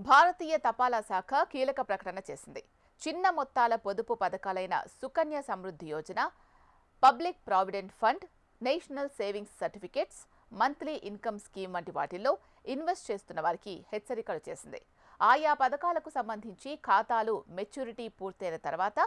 భారతీయ తపాలా శాఖ కీలక ప్రకటన చేసింది. చిన్న మొత్తాల పొదుపు పథకాలైన Sukanya Samriddhi Yojana, public provident fund, national savings certificates, monthly income scheme వంటి వాటిల్లో ఇన్వెస్ట్ చేస్తున్న వారికి హెచ్చరికలు చేసింది. ఆయా పథకాలకు సంబంధించి ఖాతాలు మెచ్యూరిటీ పూర్తయిన తర్వాత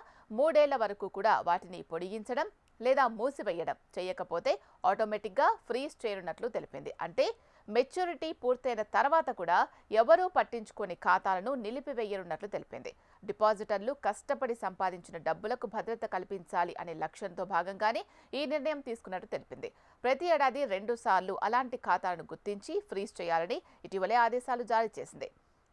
3 ఏళ్ల వరకు కూడా వాటిని పొడిగించడం లేదా మూసివేయడం చేయకపోతే ఆటోమేటిక్గా ఫ్రీజ్ చేయనున్నట్లు తెలిపింది. అంటే మెచ్యూరిటీ పూర్తయిన తర్వాత కూడా ఎవరూ పట్టించుకోని ఖాతాలను నిలిపివేయనున్నట్లు తెలిపింది. డిపాజిటర్లు కష్టపడి సంపాదించిన డబ్బులకు భద్రత కల్పించాలి అనే లక్ష్యంతో భాగంగానే ఈ నిర్ణయం తీసుకున్నట్టు తెలిపింది. ప్రతి ఏడాది 2 సార్లు అలాంటి ఖాతాలను గుర్తించి ఫ్రీజ్ చేయాలని ఇటీవలే ఆదేశాలు జారీ చేసింది.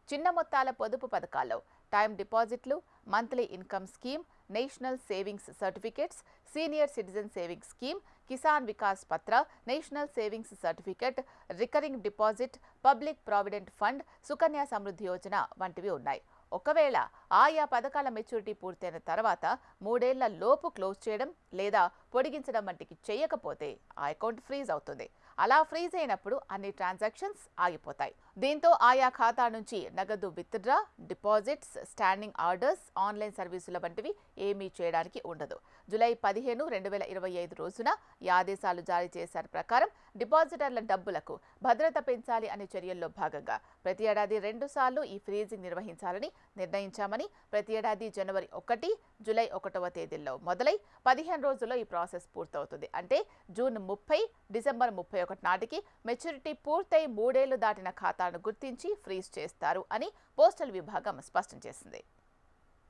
చిన్న మొత్తాల పొదుపు పథకాల్లో టైమ్ డిపాజిట్లు, monthly income scheme, national savings certificates, senior citizen savings scheme, Kisan Vikas Patra, national savings certificate, recurring deposit, public provident fund, Sukanya Samriddhi Yojana వంటివి ఉన్నాయి. ఒకవేళ ఆయా పథకాల మెచ్యూరిటీ పూర్తయిన తర్వాత 3 ఏళ్ల లోపు క్లోజ్ చేయడం లేదా పొడిగించడం వంటికి చేయకపోతే ఆ అకౌంట్ ఫ్రీజ్ అవుతుంది. అలా ఫ్రీజ్ అయినప్పుడు అన్ని ట్రాన్సాక్షన్స్ ఆగిపోతాయి. దీంతో ఆయా ఖాతా నుంచి నగదు withdraw, deposits, standing orders, online సర్వీసుల వంటివి ఏమీ చేయడానికి ఉండదు. జూలై 15, 2025 రోజున ఈ ఆదేశాలు జారీ చేశారు. ప్రకారం డిపాజిటర్ల డబ్బులకు భద్రత పెంచాలి అనే చర్యల్లో భాగంగా ప్రతి ఏడాది 2 సార్లు ఈ ఫ్రీజింగ్ నిర్వహించాలని నిర్ణయించామని, ప్రతి ఏడాది జనవరి 1, జూలై 1వ తేదీల్లో మొదలై 15 రోజుల్లో ఈ ప్రాసెస్ పూర్తవుతుంది. అంటే జూన్ 30, డిసెంబర్ 31 నాటికి మెచ్యూరిటీ పూర్తయి 3 ఏళ్లు దాటిన ఖాతాను గుర్తించి ఫ్రీజ్ చేస్తారు అని పోస్టల్ విభాగం స్పష్టం చేసింది.